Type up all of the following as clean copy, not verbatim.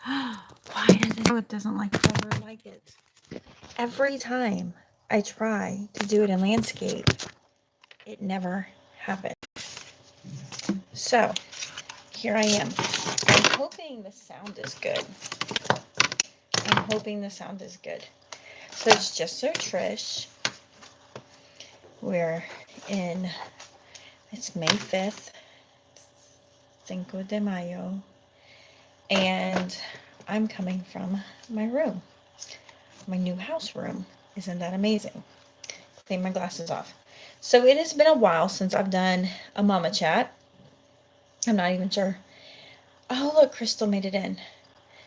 Why does it know it doesn't ever like it? Every time I try to do it in landscape, it never happens. So here I am. I'm hoping the sound is good. I'm hoping the sound is good. So it's just so Trish. We're in, it's May 5th, Cinco de Mayo, and I'm coming from my room, my new house room. Isn't that amazing? Clean my glasses off. So it has been a while since I've done a mama chat. I'm not even sure. Oh, look, Crystal made it in.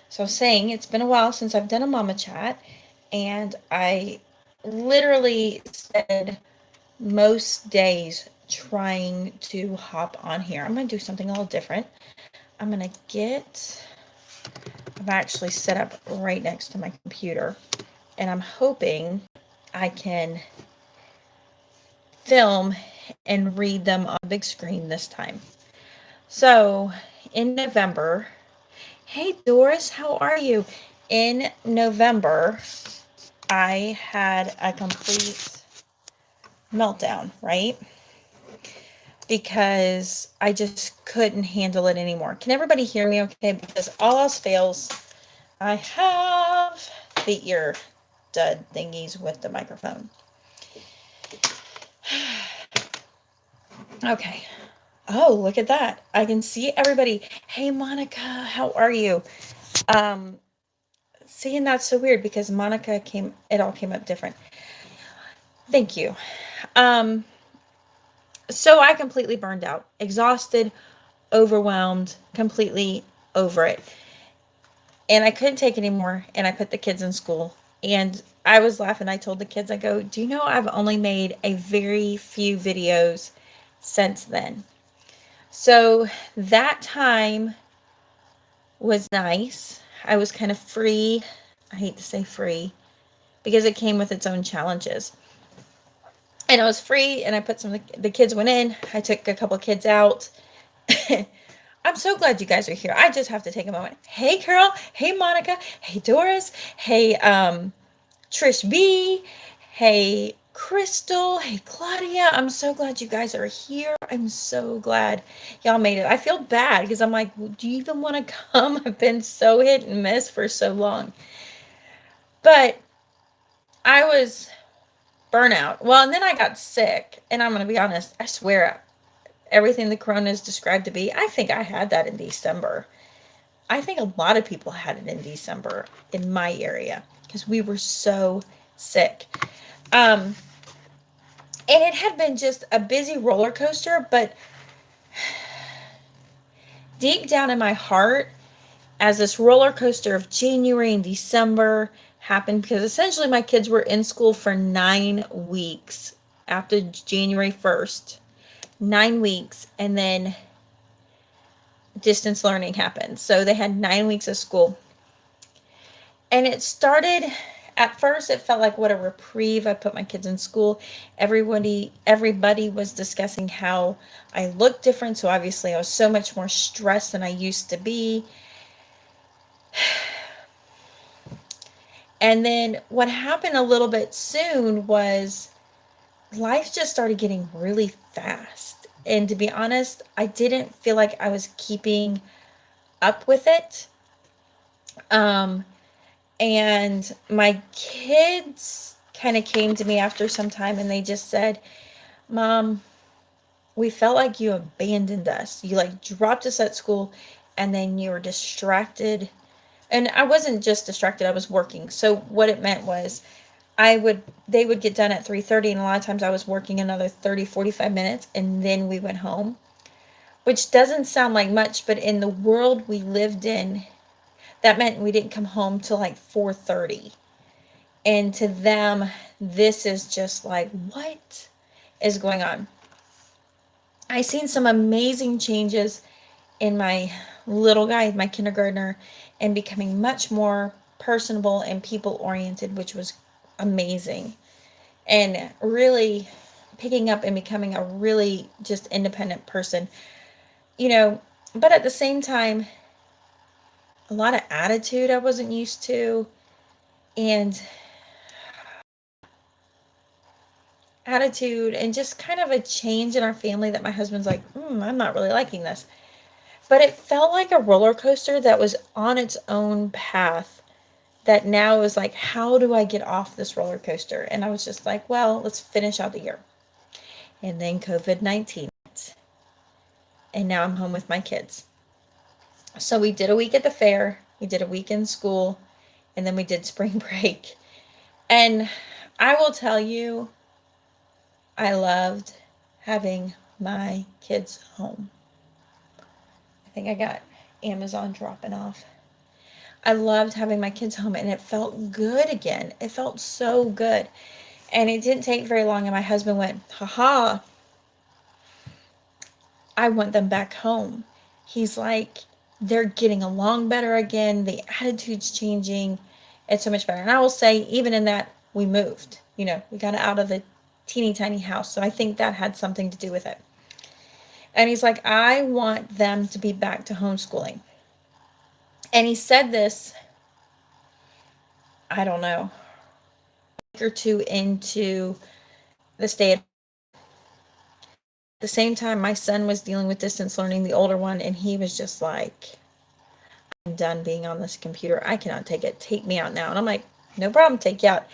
So I was saying it's been a while since I've done a mama chat, and I literally spend most days trying to hop on here. I'm going to do something a little different. I'm going to I've actually set up right next to my computer, and I'm hoping I can film and read them on the big screen this time. So in November, hey Doris, how are you? In November, I had a complete meltdown, right? Because I just couldn't handle it anymore. Can everybody hear me okay? Because all else fails, I have the ear dud thingies with the microphone. Okay. Oh, look at that. I can see everybody. Hey, Monica, how are you? Seeing that's so weird because Monica it all came up different. Thank you. So I completely burned out, exhausted, overwhelmed, completely over it. And I couldn't take it anymore. And I put the kids in school. And I was laughing. I told the kids, I go, do you know I've only made a very few videos since then? So that time was nice. I was kind of free. I hate to say free because it came with its own challenges. And I was free, and I put the kids went in. I took a couple of kids out. I'm so glad you guys are here. I just have to take a moment. Hey, Carol. Hey, Monica. Hey, Doris. Hey, Trish B. Hey, Crystal. Hey, Claudia. I'm so glad you guys are here. I'm so glad y'all made it. I feel bad because I'm like, do you even want to come? I've been so hit and miss for so long. But I was burnout. Well, and then I got sick. And I'm going to be honest, I swear, everything the corona is described to be, I think I had that in December. I think a lot of people had it in December in my area because we were so sick. And it had been just a busy roller coaster, but deep down in my heart, as this roller coaster of January and December happened, because essentially my kids were in school for 9 weeks after January 1st, 9 weeks, and then distance learning happened. So they had 9 weeks of school. And it started, at first it felt like what a reprieve. I put my kids in school. Everybody was discussing how I looked different. So obviously I was so much more stressed than I used to be. And then what happened a little bit soon was life just started getting really fast. And to be honest, I didn't feel like I was keeping up with it. And my kids kind of came to me after some time and they just said, Mom, we felt like you abandoned us. You dropped us at school and then you were distracted. And I wasn't just distracted, I was working. So what it meant was they would get done at 3:30 and a lot of times I was working another 30, 45 minutes and then we went home, which doesn't sound like much, but in the world we lived in, that meant we didn't come home till 4:30. And to them, this is just what is going on? I seen some amazing changes in my little guy, my kindergartner, and becoming much more personable and people oriented, which was amazing. And really picking up and becoming a really just independent person. But at the same time, a lot of attitude I wasn't used to, and just kind of a change in our family that my husband's like, I'm not really liking this. But it felt like a roller coaster that was on its own path, that now is like, how do I get off this roller coaster? And I was just like, well, let's finish out the year. And then COVID-19. And now I'm home with my kids. So we did a week at the fair, we did a week in school, and then we did spring break. And I will tell you, I loved having my kids home. I think I got Amazon dropping off. I loved having my kids home, and it felt good again. It felt so good. And it didn't take very long, and my husband went, haha, I want them back home. He's like, they're getting along better again. The attitude's changing. It's so much better. And I will say, even in that, we moved. We got out of the teeny tiny house. So I think that had something to do with it. And he's like, I want them to be back to homeschooling. And he said this, I don't know, a week or two into the stay at the same time my son was dealing with distance learning, the older one, and he was just like, I'm done being on this computer. I cannot take it. Take me out now. And I'm like, no problem, take you out.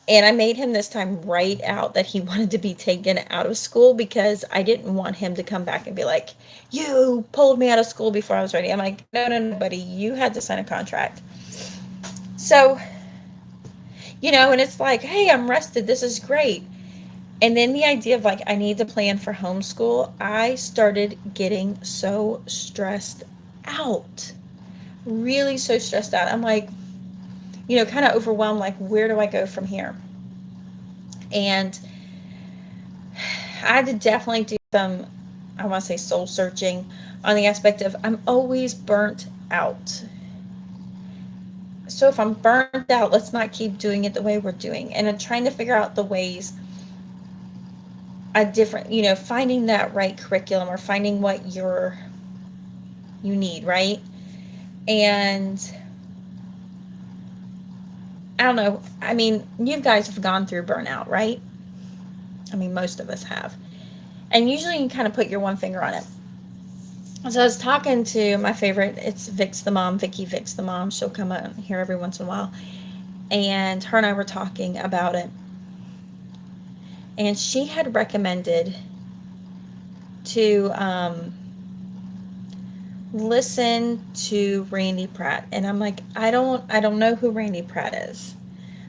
And I made him this time write out that he wanted to be taken out of school, because I didn't want him to come back and be like, you pulled me out of school before I was ready. I'm like, no, buddy, you had to sign a contract. So, and it's like, hey, I'm rested. This is great. And then the idea of like, I need to plan for homeschool, I started getting so stressed out. Really so stressed out. I'm like, kind of overwhelmed, like, where do I go from here? And I had to definitely do some, I want to say, soul searching on the aspect of I'm always burnt out. So if I'm burnt out, let's not keep doing it the way we're doing. And I'm trying to figure out the ways, a different, finding that right curriculum, or finding what you need, right? And I don't know. I mean, you guys have gone through burnout, right? I mean, most of us have. And usually you kind of put your one finger on it. So I was talking to my favorite, it's Vic's the mom, Vicky Vic's the mom. She'll come on here every once in a while. And her and I were talking about it. And she had recommended to listen to Randy Pratt. And I'm like, I don't know who Randy Pratt is.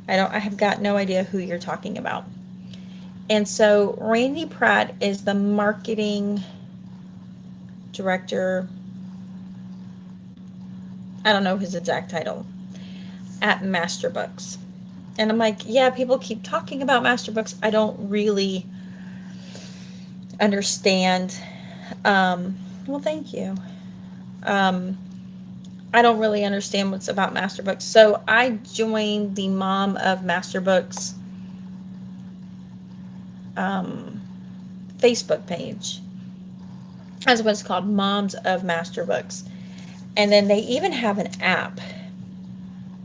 I have got no idea who you're talking about. And so Randy Pratt is the marketing director, I don't know his exact title, at Masterbooks. And I'm like, yeah, people keep talking about Masterbooks. I don't really understand. Well, thank you. I don't really understand what's about Masterbooks. So I joined the Mom of Masterbooks Facebook page. That's what it's called, Moms of Masterbooks. And then they even have an app,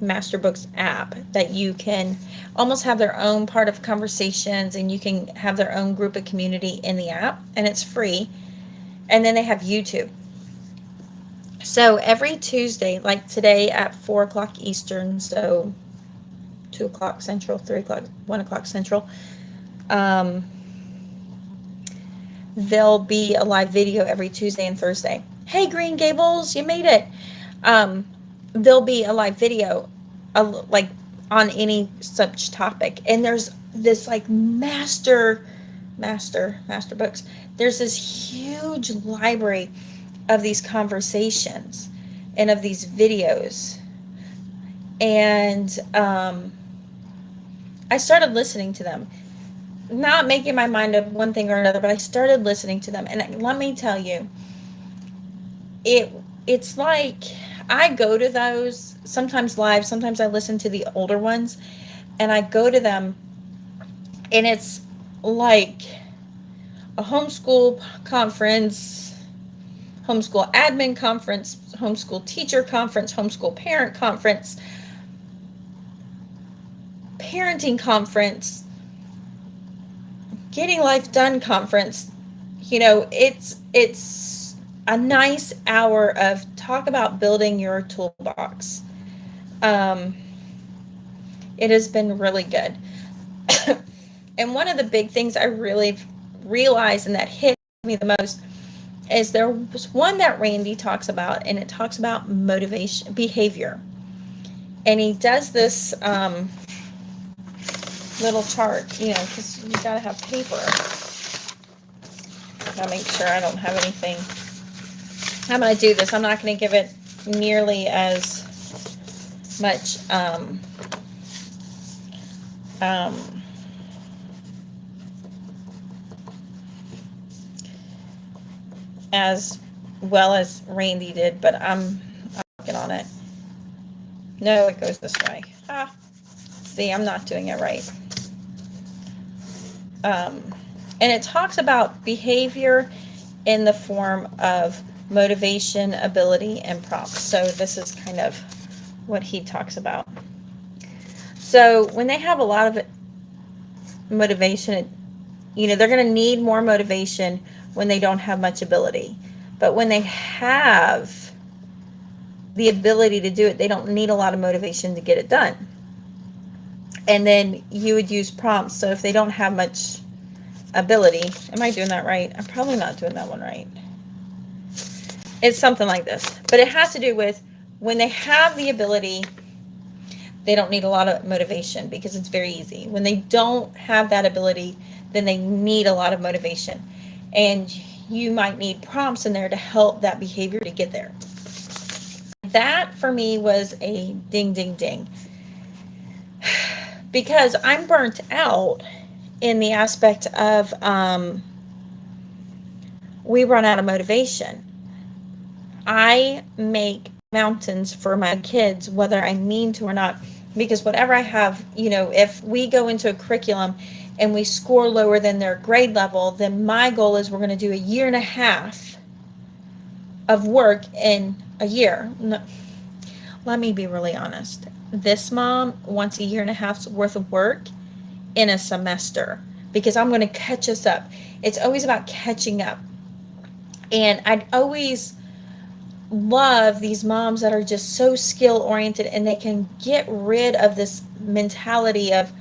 Masterbooks app, that you can almost have their own part of conversations, and you can have their own group of community in the app, and it's free. And then they have YouTube. So every Tuesday, like today at 4 o'clock Eastern, so 2 o'clock Central, 3 o'clock, 1 o'clock Central, there'll be a live video every Tuesday and Thursday. Hey, Green Gables, you made it. There'll be a live video, like on any such topic. And there's this like master books. There's this huge library of these conversations and of these videos. And I started listening to them. Not making my mind up one thing or another, but I started listening to them. And let me tell you, it's like I go to those sometimes live, sometimes I listen to the older ones, and I go to them, and it's like a homeschool conference, homeschool admin conference, homeschool teacher conference, homeschool parent conference, parenting conference, getting life done conference. It's a nice hour of talk about building your toolbox. It has been really good. And one of the big things I really realized and that hit me the most is there was one that Randy talks about, and it talks about motivation, behavior. And he does this little chart, because you got to have paper. I'll make sure I don't have anything. I'm going to do this. I'm not going to give it nearly as much as well as Randy did, but I'm working on it. No, it goes this way. See, I'm not doing it right. And it talks about behavior in the form of motivation, ability, and prompts. So this is kind of what he talks about. So when they have a lot of motivation, they're going to need more motivation when they don't have much ability. But when they have the ability to do it, they don't need a lot of motivation to get it done. And then you would use prompts. So if they don't have much ability, am I doing that right? I'm probably not doing that one right. It's something like this. But it has to do with when they have the ability, they don't need a lot of motivation because it's very easy. When they don't have that ability, then they need a lot of motivation. And you might need prompts in there to help that behavior to get there. That for me was a ding, ding, ding. Because I'm burnt out in the aspect of we run out of motivation. I make mountains for my kids, whether I mean to or not, because whatever I have, if we go into a curriculum and we score lower than their grade level, then my goal is we're going to do 1.5 years of work in a year. No, let me be really honest. This mom wants 1.5 years worth of work in a semester because I'm going to catch us up. It's always about catching up. And I'd always love these moms that are just so skill oriented and they can get rid of this mentality of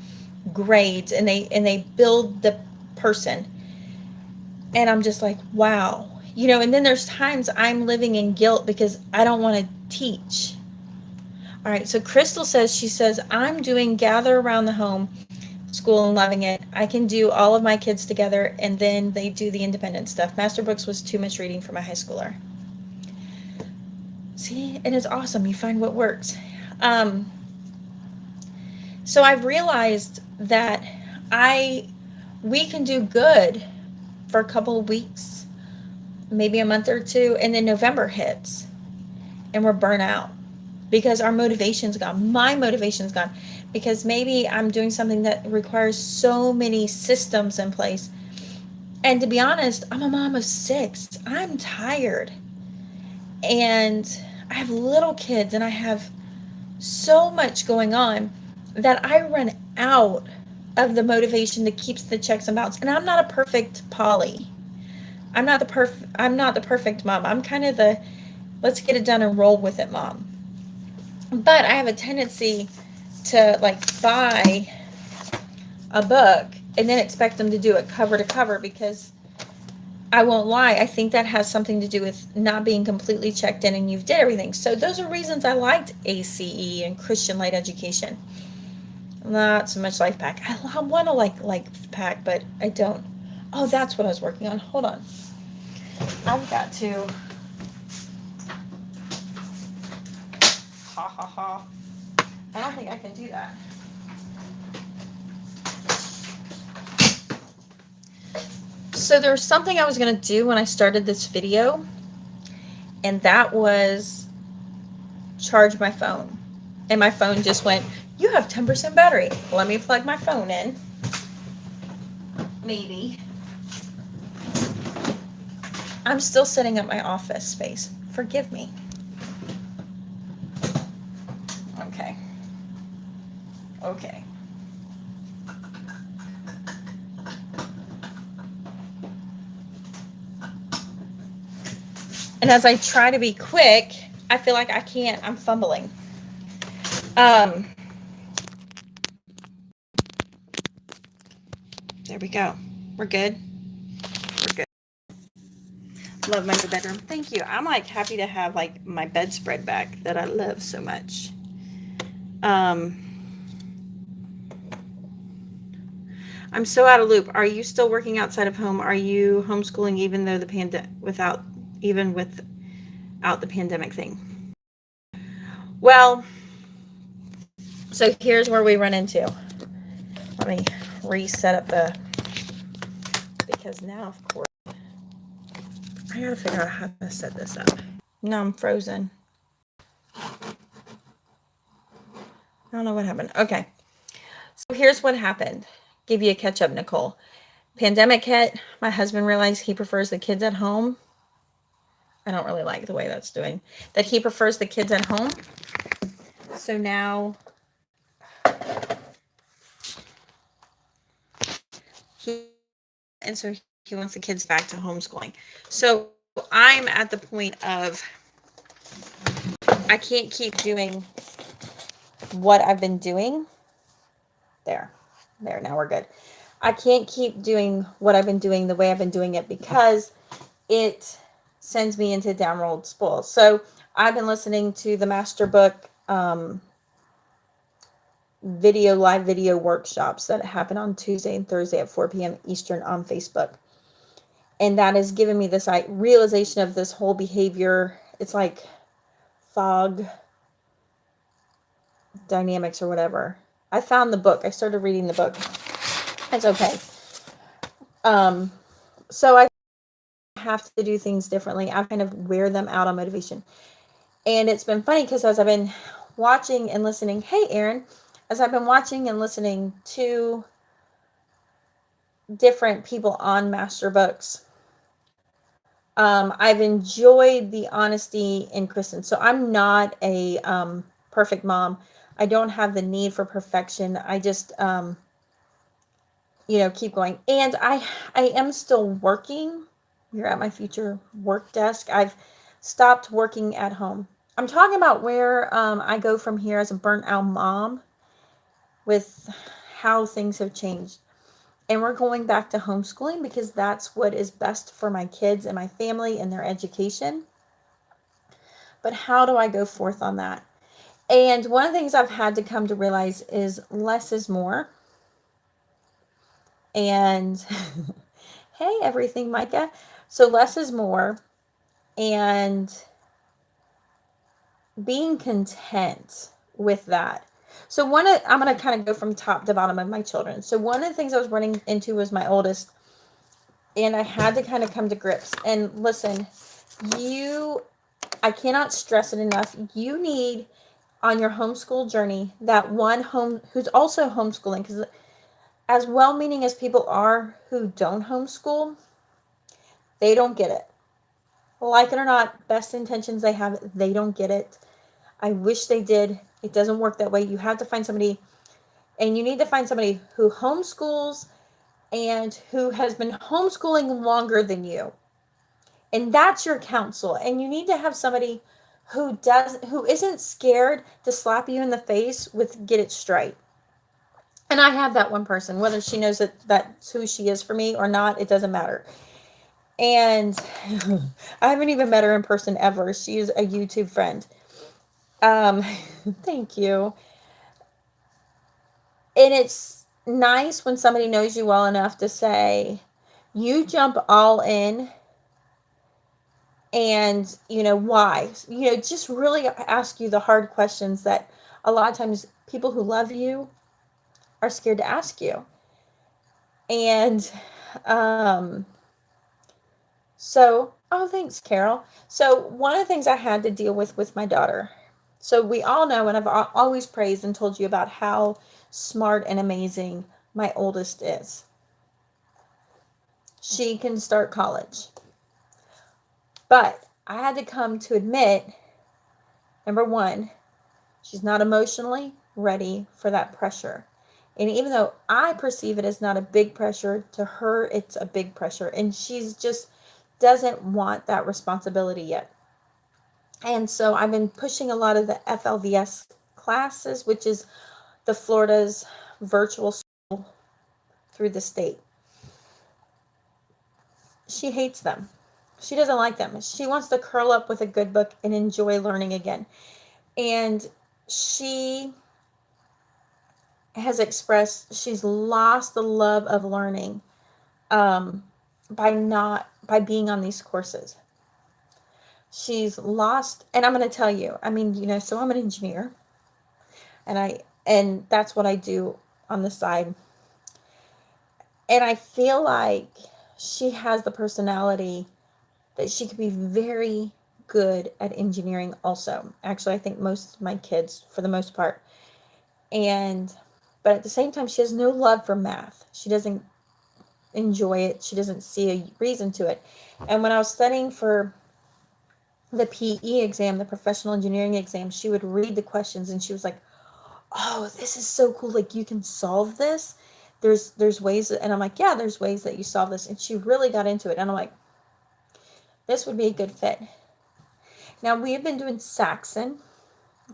grades and they build the person. And I'm just like, wow. And then there's times I'm living in guilt because I don't want to teach. All right, so Crystal says, I'm doing gather around the home school and loving it. I can do all of my kids together and then they do the independent stuff. Master books was too much reading for my high schooler. See, it is awesome. You find what works. So I've realized that we can do good for a couple of weeks, maybe a month or two, and then November hits and we're burnt out because our motivation's gone. My motivation's gone because maybe I'm doing something that requires so many systems in place. And to be honest, I'm a mom of 6. I'm tired. And I have little kids and I have so much going on that I run out of the motivation that keeps the checks and balances. And I'm not a perfect Polly. I'm not the perfect mom. I'm kind of the let's get it done and roll with it mom. But I have a tendency to buy a book and then expect them to do it cover to cover because I won't lie, I think that has something to do with not being completely checked in and you've did everything. So those are reasons I liked ACE and Christian Light Education. Not so much Life Pack. I want to like Life Pack, but I don't. Oh, that's what I was working on. Hold on. I've got to. Ha ha ha. I don't think I can do that. So there's something I was going to do when I started this video, and that was charge my phone. And my phone just went, you have 10% battery. Let me plug my phone in. Maybe. I'm still setting up my office space. Forgive me. Okay. Okay. And as I try to be quick, I feel like I can't. I'm fumbling. There we go. We're good. We're good. Love my new bedroom. Thank you. I'm like happy to have like my bedspread back that I love so much. I'm so out of loop. Are you still working outside of home? Are you homeschooling even though the without the pandemic thing? Well, so here's where we run into. Let me reset up because now of course I gotta figure out how to set this up. No, I'm frozen. I don't know what happened. Okay. So here's what happened. Give you a catch up, Nicole. Pandemic hit. My husband realized he prefers the kids at home. I don't really like the way that's doing. That he prefers the kids at home. So now so he wants the kids back to homeschooling. So I'm at the point of I can't keep doing what I've been doing. There, now we're good. I can't keep doing what I've been doing the way I've been doing it because it sends me into downward spiral. So I've been listening to the Master Book live video workshops that happen on Tuesday and Thursday at 4 p.m. Eastern on Facebook. And that has given me this realization of this whole behavior. It's like fog dynamics or whatever. I found the book. I started reading the book. It's okay. So I have to do things differently. I kind of wear them out on motivation. And it's been funny because as I've been watching and listening, hey, Aaron, as I've been watching and listening to different people on Master Books, I've enjoyed the honesty in Kristen. So I'm not a perfect mom. I don't have the need for perfection. I just, keep going. And I am still working. We're at my future work desk. I've stopped working at home. I'm talking about where I go from here as a burnt out mom with how things have changed. And we're going back to homeschooling because that's what is best for my kids and my family and their education. But how do I go forth on that? And one of the things I've had to come to realize is less is more. And hey, everything, Micah. So less is more. And being content with that. So I'm going to kind of go from top to bottom of my children. So one of the things I was running into was my oldest. And I had to kind of come to grips. And listen, I cannot stress it enough. You need on your homeschool journey that one who's also homeschooling, because as well-meaning as people are who don't homeschool, they don't get it. Like it or not, best intentions they have, they don't get it. I wish they did. It doesn't work that way. You have to find somebody, and you need to find somebody who homeschools and who has been homeschooling longer than you. And that's your counsel. And you need to have somebody who isn't scared to slap you in the face with get it straight. And I have that one person, whether she knows that that's who she is for me or not, it doesn't matter. And I haven't even met her in person ever. She's a YouTube friend. Thank you. And it's nice when somebody knows you well enough to say, you jump all in. And, why? Just really ask you the hard questions that a lot of times people who love you are scared to ask you. And thanks, Carol. So one of the things I had to deal with my daughter. So we all know, and I've always praised and told you about how smart and amazing my oldest is. She can start college. But I had to come to admit, number one, she's not emotionally ready for that pressure. And even though I perceive it as not a big pressure, to her it's a big pressure. And she's just doesn't want that responsibility yet. And so I've been pushing a lot of the FLVS classes, which is the Florida's virtual school through the state. She hates them. She doesn't like them. She wants to curl up with a good book and enjoy learning again. And she has expressed she's lost the love of learning by being on these courses. She's lost, and I'm going to tell you, I mean, so I'm an engineer, and that's what I do on the side. And I feel like she has the personality that she could be very good at engineering also. Actually, I think most of my kids, for the most part. But at the same time, she has no love for math. She doesn't enjoy it. She doesn't see a reason to it. And when I was studying for the PE exam, the professional engineering exam, she would read the questions and she was like, oh, this is so cool. Like, you can solve this. There's ways. And I'm like, yeah, there's ways that you solve this. And she really got into it. And I'm like, this would be a good fit. Now, we have been doing Saxon.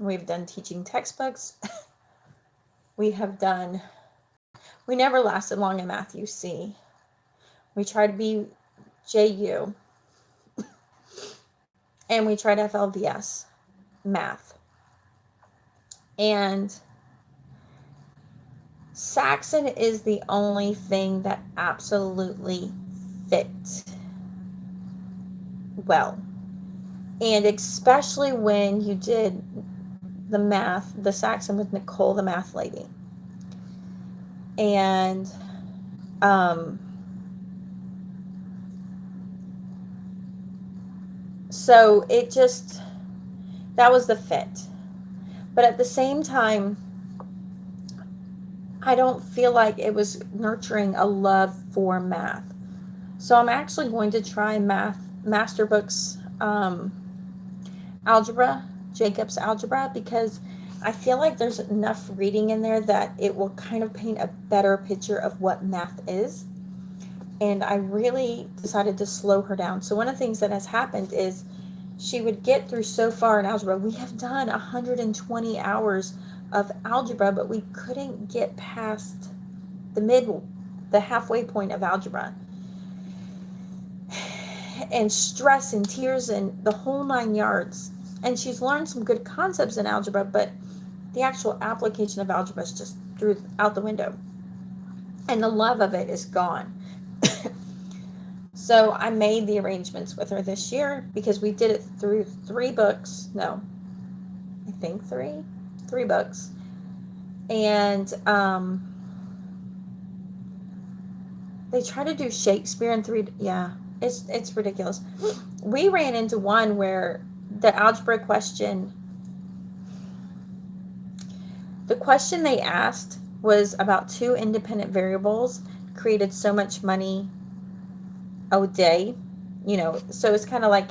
We've done teaching textbooks. We never lasted long in Math UC. We tried to be JU. And we tried FLVS math. And Saxon is the only thing that absolutely fit well. And especially when you did the Saxon with Nicole, the math lady. And so that was the fit. But at the same time, I don't feel like it was nurturing a love for math. So I'm actually going to try master books, algebra, Jacob's algebra, because I feel like there's enough reading in there that it will kind of paint a better picture of what math is. And I really decided to slow her down. So one of the things that has happened is she would get through so far in algebra. We have done 120 hours of algebra, but we couldn't get past the halfway point of algebra. And stress and tears and the whole 9 yards. And she's learned some good concepts in algebra, but the actual application of algebra is just out the window. And the love of it is gone. So I made the arrangements with her this year because we did it through 3 books. No, I think 3 books. And they try to do Shakespeare in 3. Yeah, it's ridiculous. We ran into one where the algebra question, the question they asked was about 2 independent variables created so much money a day, so it's kind of like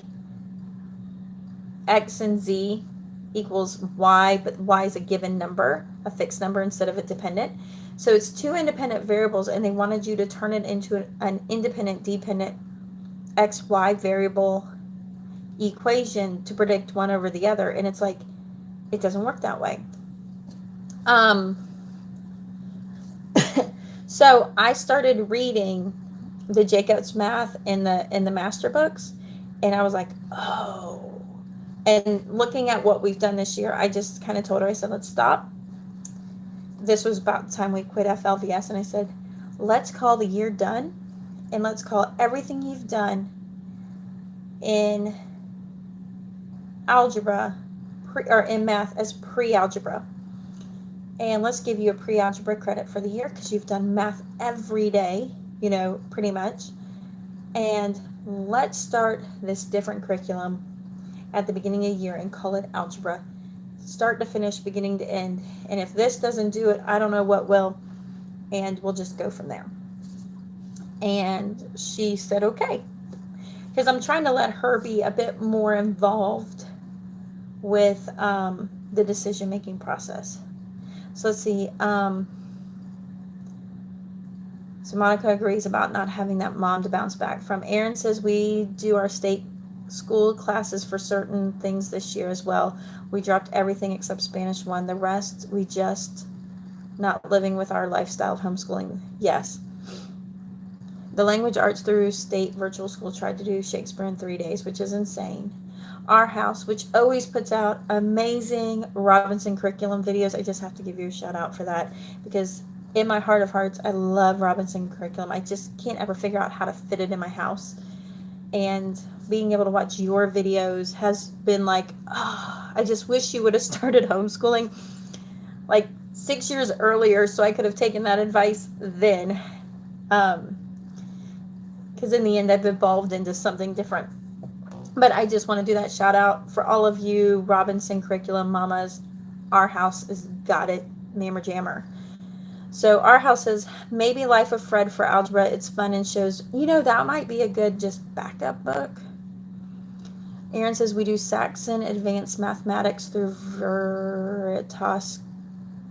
X and Z equals Y, but Y is a given number, a fixed number instead of a dependent. So it's 2 independent variables, and they wanted you to turn it into an independent, dependent XY variable equation to predict one over the other. And it's like, it doesn't work that way. So I started reading the Jacob's math in the master books, and I was like, oh. And looking at what we've done this year, I just kind of told her, I said, let's stop. This was about the time we quit FLVS, and I said, let's call the year done, and let's call everything you've done in algebra or in math as pre-algebra. And let's give you a pre-algebra credit for the year because you've done math every day, pretty much. And let's start this different curriculum at the beginning of the year and call it algebra. Start to finish, beginning to end. And if this doesn't do it, I don't know what will. And we'll just go from there. And she said, okay. because I'm trying to let her be a bit more involved with the decision making process. So let's see. So Monica agrees about not having that mom to bounce back from. Aaron says we do our state school classes for certain things this year as well. We dropped everything except Spanish 1. The rest, we just not living with our lifestyle of homeschooling. Yes. The language arts through state virtual school tried to do Shakespeare in 3 days, which is insane. Our house, which always puts out amazing Robinson curriculum videos. I just have to give you a shout out for that, because in my heart of hearts, I love Robinson curriculum. I just can't ever figure out how to fit it in my house. And being able to watch your videos has been like, oh, I just wish you would have started homeschooling like 6 years earlier so I could have taken that advice then. Because in the end, I've evolved into something different. But I just want to do that shout out for all of you Robinson curriculum mamas. Our house has got it, mammer jammer. So our house says, maybe Life of Fred for algebra. It's fun and shows, that might be a good just backup book. Aaron says, we do Saxon Advanced Mathematics through Veritas.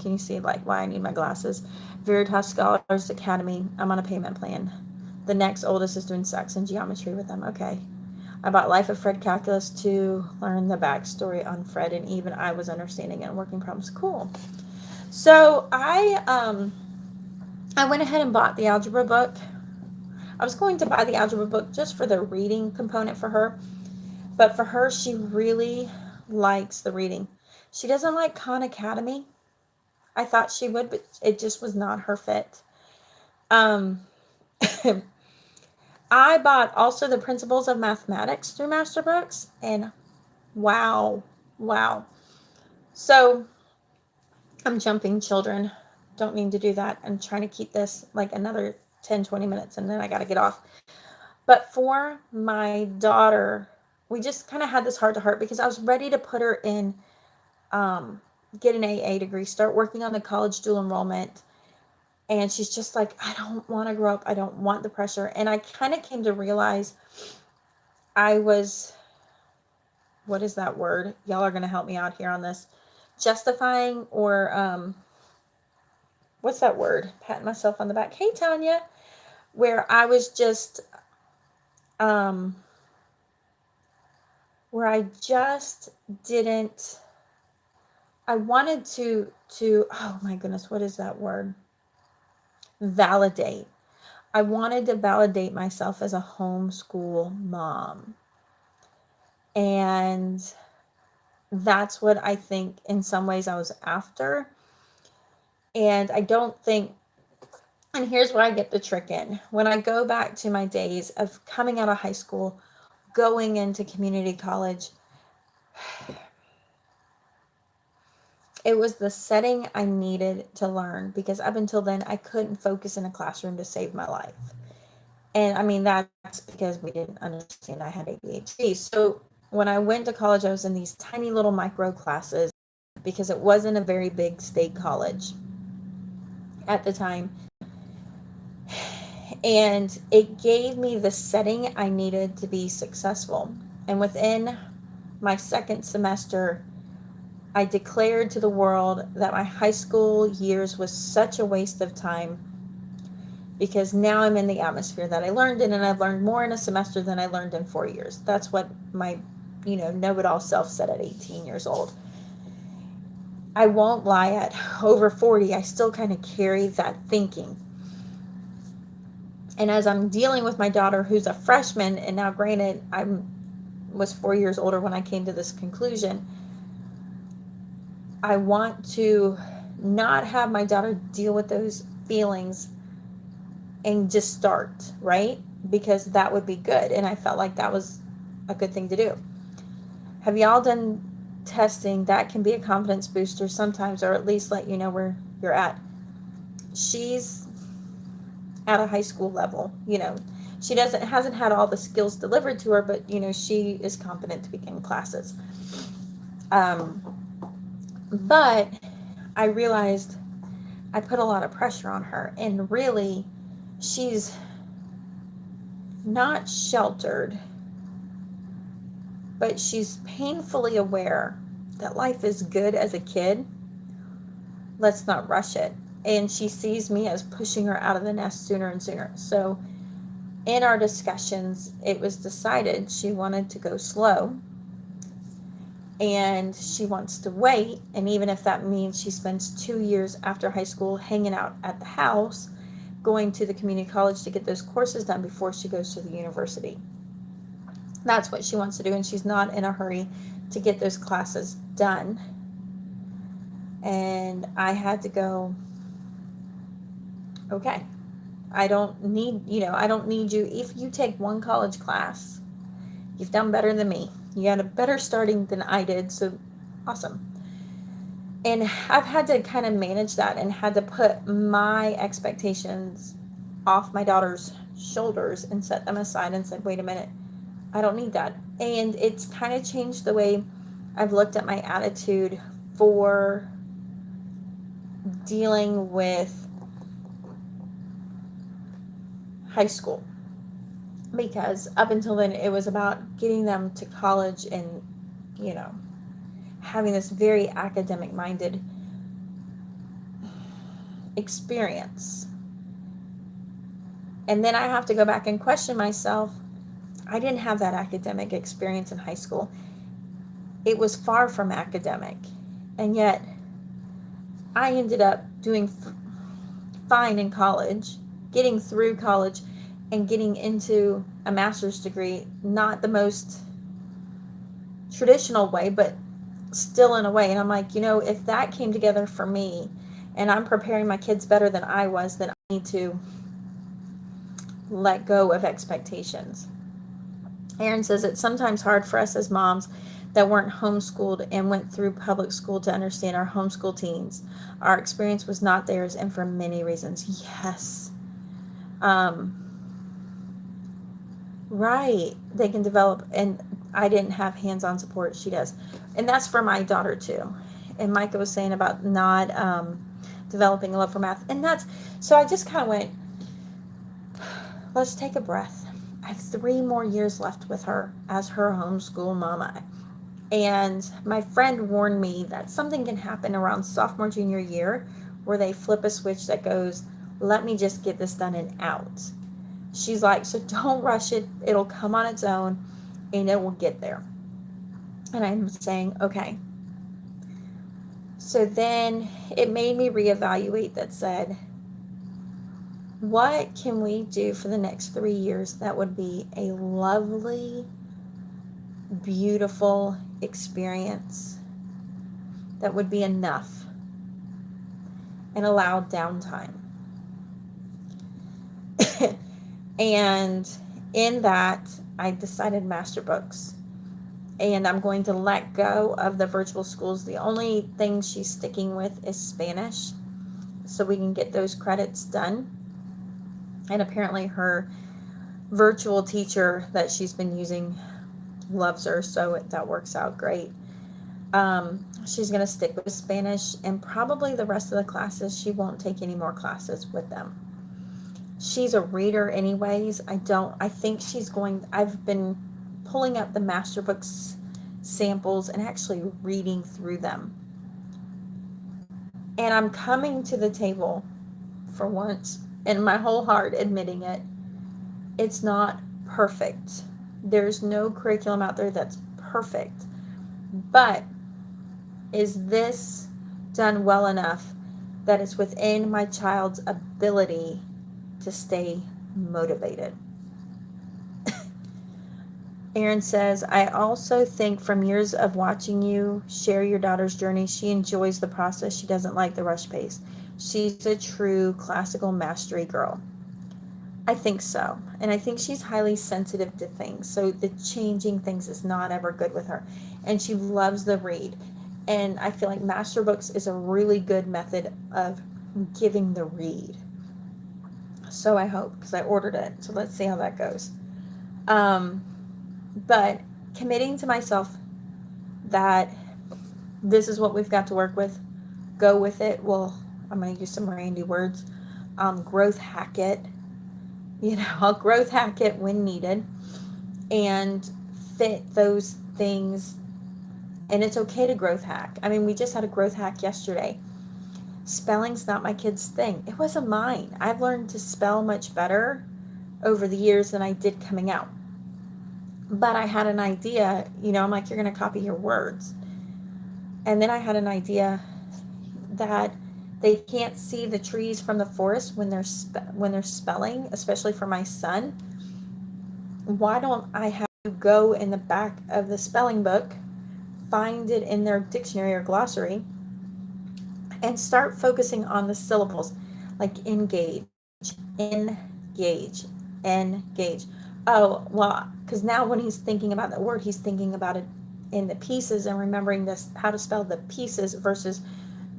Can you see why I need my glasses? Veritas Scholars Academy. I'm on a payment plan. The next oldest is doing Saxon Geometry with them. Okay. I bought Life of Fred Calculus to learn the backstory on Fred, and even I was understanding it and working problems. Cool. So I went ahead and bought the algebra book. I was going to buy the algebra book just for the reading component for her, but for her, she really likes the reading. She doesn't like Khan Academy. I thought she would, but it just was not her fit. I bought also the Principles of Mathematics through Masterbooks, and wow. So I'm jumping, children. Don't mean to do that. I'm trying to keep this like another 10, 20 minutes, and then I got to get off. But for my daughter, we just kind of had this heart-to-heart because I was ready to put her in, get an AA degree, start working on the college dual enrollment. And she's just like, I don't want to grow up. I don't want the pressure. And I kind of came to realize I was, what is that word? Y'all are going to help me out here on this. Justifying or, what's that word? Patting myself on the back. Hey, Tanya. Where I was just, where I just didn't, I wanted to, oh my goodness, what is that word? Validate. I wanted to validate myself as a homeschool mom. And that's what I think in some ways I was after. And I don't think, and here's where I get the trick in. When I go back to my days of coming out of high school, going into community college, it was the setting I needed to learn, because up until then, I couldn't focus in a classroom to save my life. And I mean, that's because we didn't understand I had ADHD. So when I went to college, I was in these tiny little micro classes because it wasn't a very big state college at the time. And it gave me the setting I needed to be successful. And within my second semester, I declared to the world that my high school years was such a waste of time, because now I'm in the atmosphere that I learned in, and I've learned more in a semester than I learned in 4 years. That's what my, know-it-all self said at 18 years old. I won't lie, at over 40, I still kind of carry that thinking. And as I'm dealing with my daughter, who's a freshman, and now granted, I was 4 years older when I came to this conclusion, I want to not have my daughter deal with those feelings and just start, right? Because that would be good. And I felt like that was a good thing to do. Have y'all done testing? That can be a confidence booster sometimes, or at least let you know where you're at. She's at a high school level, she hasn't had all the skills delivered to her, but she is competent to begin classes. But I realized I put a lot of pressure on her, and really she's not sheltered. but she's painfully aware that life is good as a kid. Let's not rush it. And she sees me as pushing her out of the nest sooner and sooner. So in our discussions, it was decided she wanted to go slow, and she wants to wait. And even if that means she spends 2 years after high school hanging out at the house, going to the community college to get those courses done before she goes to the university. That's what she wants to do, and she's not in a hurry to get those classes done. And I had to go, okay, I don't need you. If you take one college class, you've done better than me. You had a better starting than I did, so awesome. And I've had to kind of manage that and had to put my expectations off my daughter's shoulders and set them aside and said, wait a minute, I don't need that. And it's kind of changed the way I've looked at my attitude for dealing with high school. Because up until then, it was about getting them to college and, having this very academic minded experience. And then I have to go back and question myself. I didn't have that academic experience in high school. It was far from academic. And yet, I ended up doing fine in college, getting through college, and getting into a master's degree, not the most traditional way, but still in a way. And I'm like, if that came together for me and I'm preparing my kids better than I was, then I need to let go of expectations. Aaron says it's sometimes hard for us as moms that weren't homeschooled and went through public school to understand our homeschool teens. Our experience was not theirs, and for many reasons. Yes. Right. They can develop, and I didn't have hands-on support. She does. And that's for my daughter too. And Micah was saying about not developing a love for math. And so I just kind of went, let's take a breath. I have 3 more years left with her as her homeschool mama. And my friend warned me that something can happen around sophomore, junior year where they flip a switch that goes, let me just get this done and out. She's like, so don't rush it. It'll come on its own and it will get there. And I'm saying, okay. So then it made me reevaluate that said, what can we do for the next 3 years that would be a lovely, beautiful experience that would be enough and allow downtime? And in that, I decided master books. And I'm going to let go of the virtual schools. The only thing she's sticking with is Spanish, so we can get those credits done. And apparently her virtual teacher that she's been using loves her, so that works out great. She's going to stick with Spanish, and probably the rest of the classes, she won't take any more classes with them. She's a reader anyways. I've been pulling up the master books samples and actually reading through them. And I'm coming to the table for once, in my whole heart admitting it. It's not perfect. There's no curriculum out there that's perfect. But is this done well enough that it's within my child's ability to stay motivated? Aaron says, I also think from years of watching you share your daughter's journey, she enjoys the process. She doesn't like the rush pace. She's a true classical mastery girl. I think so. And I think she's highly sensitive to things. So the changing things is not ever good with her. And she loves the read. And I feel like master books is a really good method of giving the read. So I hope, because I ordered it. So let's see how that goes. But committing to myself that this is what we've got to work with, go with it. Well, I'm going to use some Randy words. Growth hack it. I'll growth hack it when needed and fit those things, and it's okay to growth hack. I mean, we just had a growth hack yesterday. Spelling's not my kid's thing. It wasn't mine. I've learned to spell much better over the years than I did coming out. But I had an idea, I'm like, you're going to copy your words. And then I had an idea that they can't see the trees from the forest when they're spelling, especially for my son. Why don't I have you go in the back of the spelling book, find it in their dictionary or glossary, and start focusing on the syllables, like engage, engage, engage. Oh, well, because now when he's thinking about the word, he's thinking about it in the pieces and remembering this, how to spell the pieces versus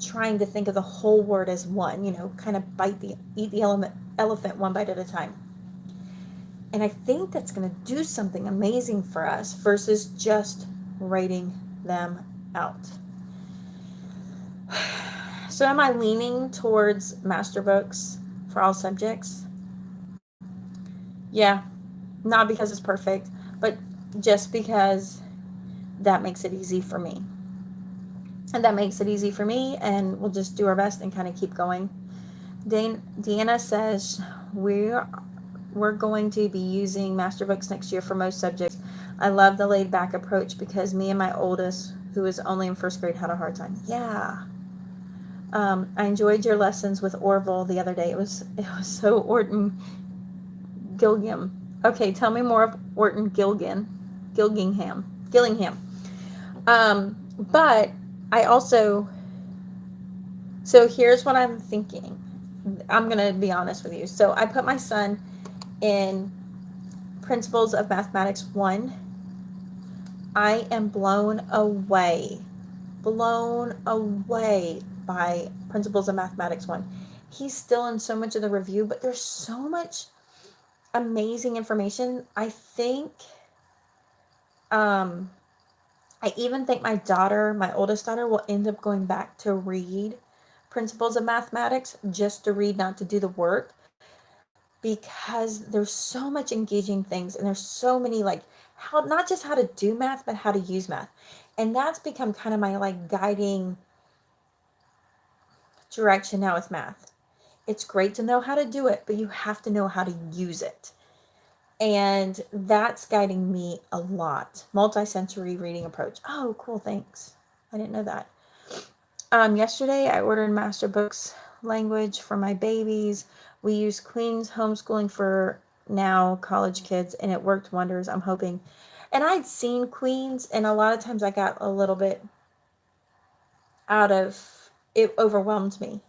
trying to think of the whole word as one, kind of eat the elephant one bite at a time. And I think that's going to do something amazing for us versus just writing them out. So am I leaning towards master books for all subjects? Yeah, not because it's perfect, but just because that makes it easy for me. And that makes it easy for me, and we'll just do our best and kind of keep going. Deanna says we're going to be using master books next year for most subjects. I love the laid back approach because me and my oldest, who is only in first grade, had a hard time. Yeah. I enjoyed your lessons with Orville the other day. It was so Orton Gillingham. Okay, tell me more of Orton Gillingham. But I also, so here's what I'm thinking. I'm going to be honest with you. So I put my son in Principles of Mathematics 1. I am blown away by Principles of Mathematics 1. He's still in so much of the review, but there's so much amazing information. I think, I even think my oldest daughter, will end up going back to read Principles of Mathematics, just to read, not to do the work, because there's so much engaging things, and there's so many, like, not just how to do math, but how to use math. And that's become kind of my guiding direction now with math. It's great to know how to do it, but you have to know how to use it. And that's guiding me a lot. Multisensory reading approach. Oh, cool. Thanks. I didn't know that. Yesterday I ordered master books language for my babies. We use Queen's homeschooling for now college kids, and it worked wonders. I'm hoping. And I'd seen Queen's, and a lot of times I got a little bit out of it, overwhelmed me.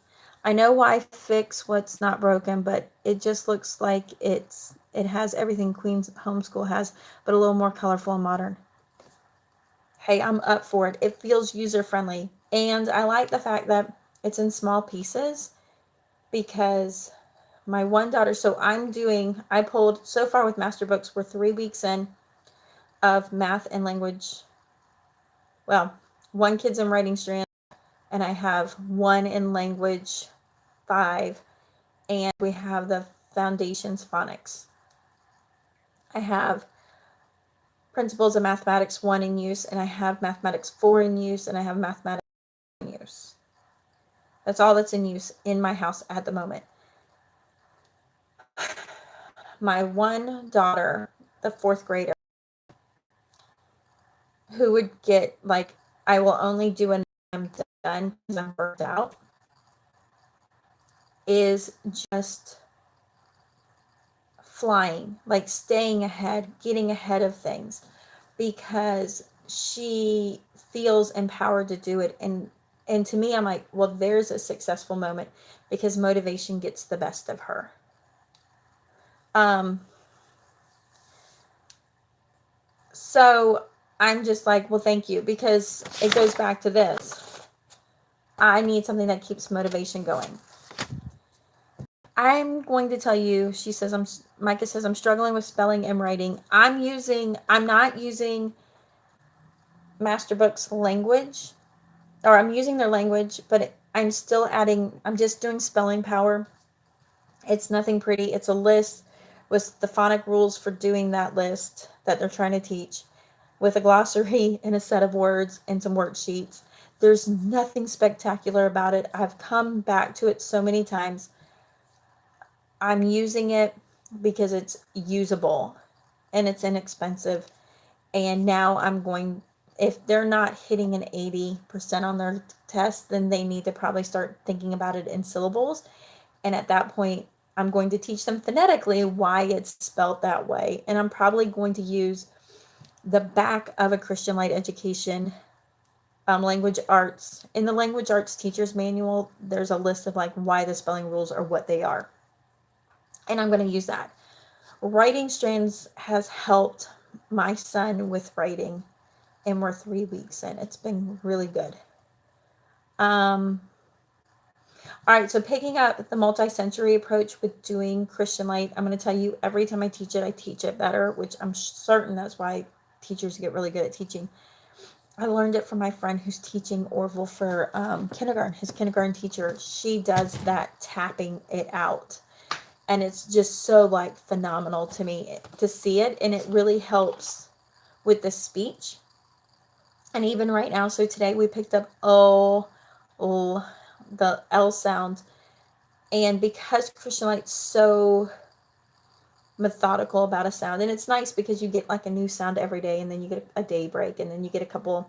I know why fix what's not broken, but it just looks like it has everything Queen's homeschool has, but a little more colorful and modern. Hey, I'm up for it. It feels user friendly, and I like the fact that it's in small pieces, because my one daughter, so I pulled so far with master books, we're 3 weeks in of math and language. Well, one kid's in writing strand, and I have one in language 5, and we have the foundations phonics. I have Principles of Mathematics 1 in use, and I have Mathematics 4 in use, and I have Mathematics in use. That's all that's in use in my house at the moment. My one daughter, the 4th grader, who would get I will only do when I'm done because I'm burnt out, is just flying, staying ahead, getting ahead of things, because she feels empowered to do it. And to me, I'm like, well, there's a successful moment, because motivation gets the best of her. So I'm just like, well, thank you, because it goes back to this. I need something that keeps motivation going. I'm going to tell you, Micah says, I'm struggling with spelling and writing. I'm not using master books language, or I'm using their language, but I'm just doing spelling power. It's nothing pretty. It's a list with the phonic rules for doing that list that they're trying to teach, with a glossary and a set of words and some worksheets. There's nothing spectacular about it. I've come back to it so many times. I'm using it because it's usable and it's inexpensive. And now I'm going, if they're not hitting an 80% on their test, then they need to probably start thinking about it in syllables. And at that point, I'm going to teach them phonetically why it's spelled that way. And I'm probably going to use the back of a Christian Light Education language arts. In the language arts teacher's manual, there's a list of like why the spelling rules are what they are. And I'm going to use that. Writing Strands has helped my son with writing, and we're 3 weeks in. It's been really good. All right, so picking up the multi-sensory approach with doing Christian Light, I'm going to tell you every time I teach it better, which I'm certain that's why teachers get really good at teaching. I learned it from my friend who's teaching Orville for kindergarten. His kindergarten teacher, she does that tapping it out. And it's just so like phenomenal to me to see it. And it really helps with the speech. And even right now, so today we picked up the L sound. And because Christian Light's so methodical about a sound, and it's nice because you get like a new sound every day, and then you get a day break, and then you get a couple.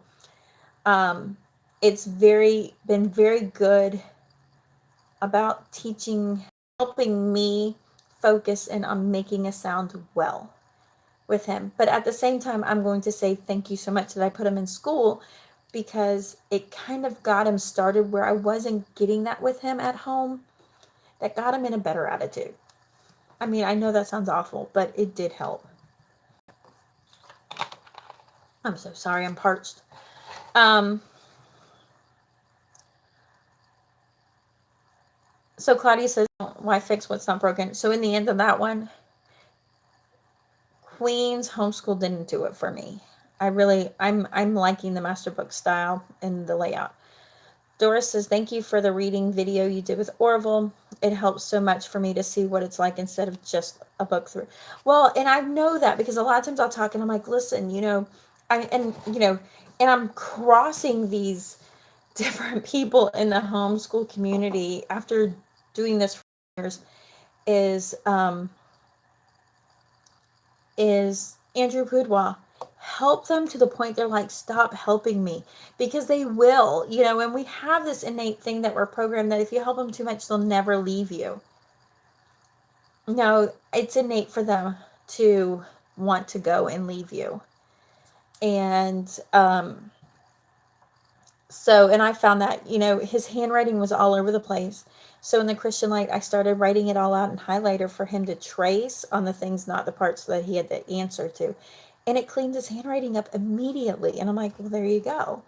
It's been very good about helping me focus and on making a sound well with him. But at the same time, I'm going to say thank you so much that I put him in school, because it kind of got him started where I wasn't getting that with him at home. That got him in a better attitude. I mean, I know that sounds awful, but it did help. I'm so sorry, I'm parched. So Claudia says, why fix what's not broken? So in the end of that one, Queen's Homeschool didn't do it for me. I'm liking the master book style and the layout. Doris says, thank you for the reading video you did with Orville. It helps so much for me to see what it's like instead of just a book through. Well, and I know that because a lot of times I'll talk and I'm like, listen, and I'm crossing these different people in the homeschool community after doing this for years is Andrew Pudwa. Help them to the point they're like, stop helping me, because they will, and we have this innate thing that we're programmed that if you help them too much, they'll never leave you. No, it's innate for them to want to go and leave you. And and I found that, his handwriting was all over the place. So in the Christian Light, I started writing it all out in highlighter for him to trace on the things, not the parts that he had the answer to. And it cleaned his handwriting up immediately. And I'm like, well, there you go.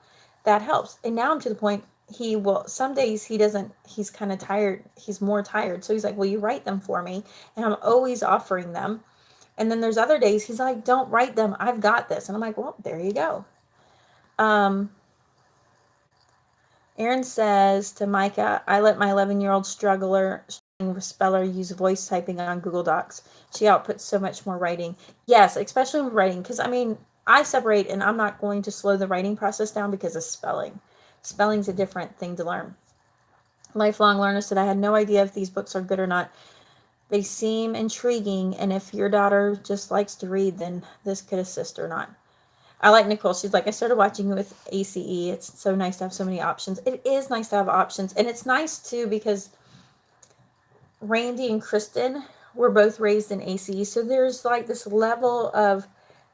That helps. And now I'm to the point, some days he's kind of tired. He's more tired. So he's like, will you write them for me? And I'm always offering them. And then there's other days he's like, don't write them. I've got this. And I'm like, well, there you go. Aaron says to Micah, I let my 11-year-old struggling speller use voice typing on Google Docs. She outputs so much more writing. Yes, especially with writing, because I separate, and I'm not going to slow the writing process down because of spelling. Spelling's a different thing to learn. Lifelong Learner said, I had no idea if these books are good or not. They seem intriguing, and if your daughter just likes to read, then this could assist or not. I like Nicole. She's like, I started watching with ACE. It's so nice to have so many options. It is nice to have options. And it's nice, too, because Randy and Kristen were both raised in ACE. So there's like this level of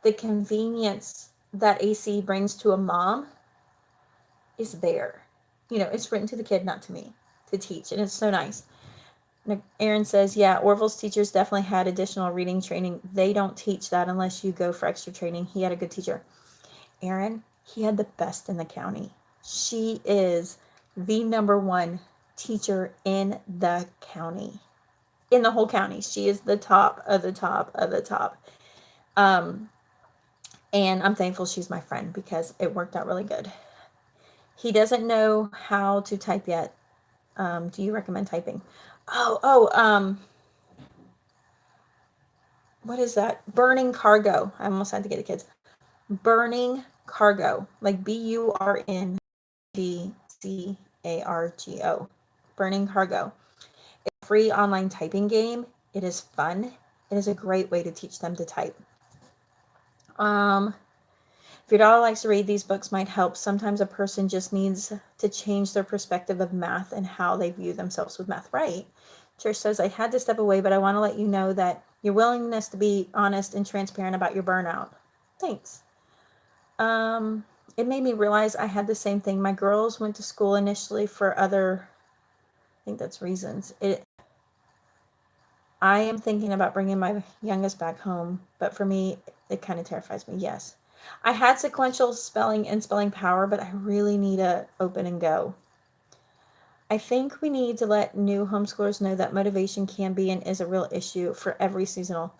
the convenience that ACE brings to a mom is there. It's written to the kid, not to me, to teach. And it's so nice. Aaron says, yeah, Orville's teachers definitely had additional reading training. They don't teach that unless you go for extra training. He had a good teacher. Aaron, he had the best in the county. She is the number one teacher in the county. In the whole county. She is the top of the top of the top. And I'm thankful she's my friend because it worked out really good. He doesn't know how to type yet. Do you recommend typing? What is that? Burning cargo. I almost had to get the kids. Burning Cargo, like BURNGCARGO. Burning Cargo. It's a free online typing game. It is fun. It is a great way to teach them to type. If your daughter likes to read, these books might help. Sometimes a person just needs to change their perspective of math and how they view themselves with math. Right. Trish says, I had to step away, but I want to let you know that your willingness to be honest and transparent about your burnout. Thanks. It made me realize I had the same thing. My girls went to school initially for other, I think that's reasons. I am thinking about bringing my youngest back home, but for me, it kind of terrifies me. Yes. I had sequential spelling and spelling power, but I really need to open and go. I think we need to let new homeschoolers know that motivation can be and is a real issue for every seasonal.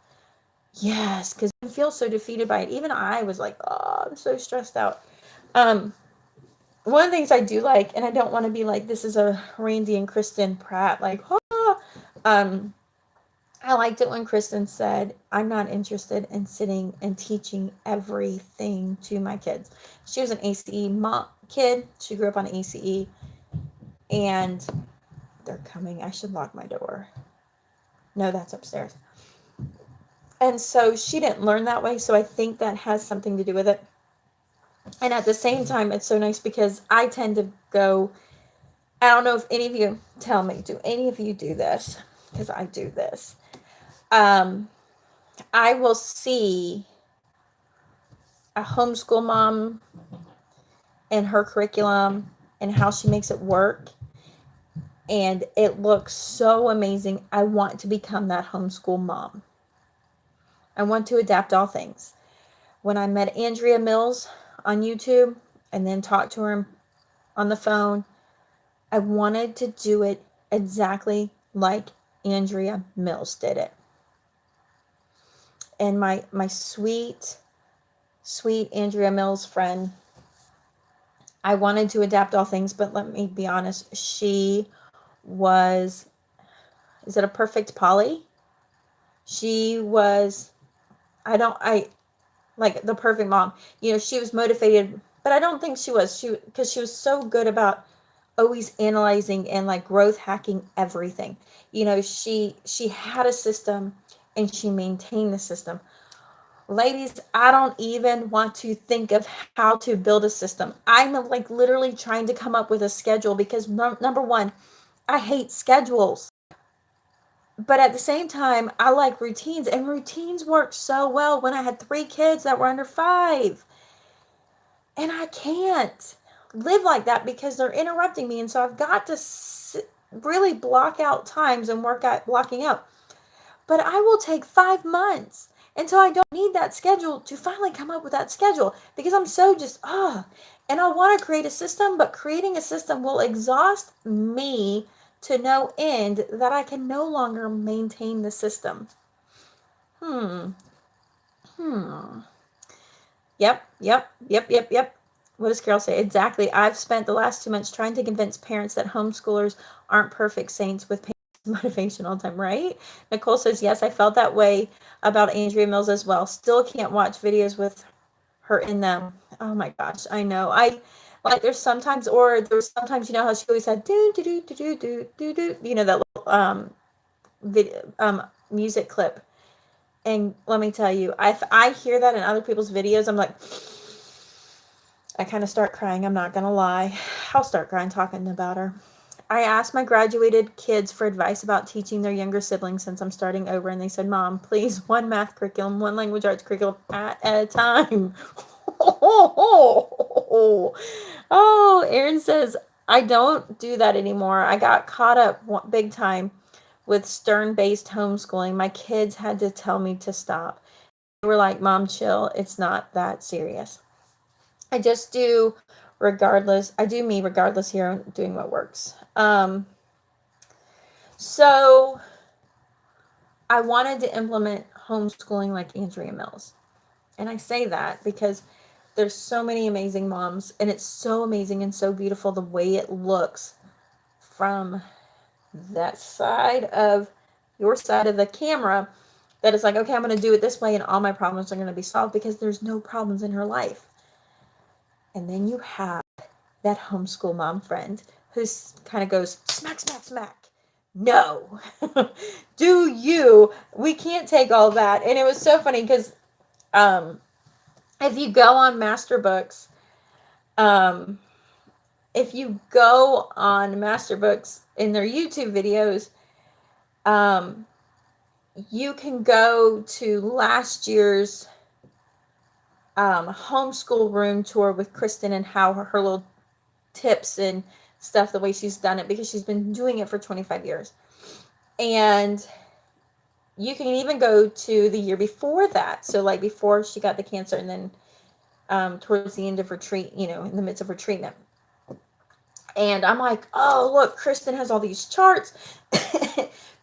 Yes, because I feel so defeated by it. Even I was like, oh, I'm so stressed out. One of the things I do like, and I don't want to be like, this is a Randy and Kristen Pratt, like, I liked it when Kristen said, I'm not interested in sitting and teaching everything to my kids. She was an ACE kid. She grew up on ACE. And they're coming. I should lock my door. No, that's upstairs. And so she didn't learn that way. So I think that has something to do with it. And at the same time, it's so nice because I tend to go, I don't know if any of you tell me, do any of you do this? Because I do this. I will see a homeschool mom and her curriculum and how she makes it work. And it looks so amazing. I want to become that homeschool mom. I want to adapt all things. When I met Andrea Mills on YouTube and then talked to her on the phone, I wanted to do it exactly like Andrea Mills did it. And my sweet Andrea Mills friend, I wanted to adapt all things, but let me be honest, she was, is it a perfect Polly? She was, like the perfect mom. You know, she was motivated, but I don't think because she was so good about always analyzing and like growth hacking everything. You know, she had a system and she maintained the system. Ladies, I don't even want to think of how to build a system. I'm like literally trying to come up with a schedule because number one, I hate schedules. But at the same time, I like routines, and routines work so well when I had 3 kids that were under 5. And I can't live like that because they're interrupting me. And so I've got to really block out times and work at blocking out. But I will take 5 months until I don't need that schedule to finally come up with that schedule because I'm so just, and I want to create a system, but creating a system will exhaust me to no end that I can no longer maintain the system. Yep. What does Carol say? Exactly. I've spent the last 2 months trying to convince parents that homeschoolers aren't perfect saints with motivation all the time, right? Nicole says, yes, I felt that way about Andrea Mills as well. Still can't watch videos with her in them. Oh my gosh, I know. There's sometimes, you know how she always had do do do do do do do, you know, that little music clip. And let me tell you, I hear that in other people's videos, I'm like, I kind of start crying. I'm not gonna lie. I'll start crying talking about her. I asked my graduated kids for advice about teaching their younger siblings since I'm starting over, and they said, Mom, please, one math curriculum, one language arts curriculum at a time. Oh, Erin says, I don't do that anymore. I got caught up big time with stern-based homeschooling. My kids had to tell me to stop. They were like, Mom, chill. It's not that serious. I just do regardless. I do me regardless here, doing what works. So I wanted to implement homeschooling like Andrea Mills. And I say that because there's so many amazing moms, and it's so amazing and so beautiful the way it looks from that side of your side of the camera. that it's like, okay, I'm going to do it this way and all my problems are going to be solved, because there's no problems in her life. And then you have that homeschool mom friend who kind of goes, smack, smack, smack. No, do you? We can't take all that. And it was so funny because if you go on Master Books, if you go on Master Books in their YouTube videos, you can go to last year's homeschool room tour with Kristen, and how her little tips and stuff, the way she's done it, because she's been doing it for 25 years. And you can even go to the year before that. So like before she got the cancer, and then towards the end of her in the midst of her treatment. And I'm like, oh, look, Kristen has all these charts.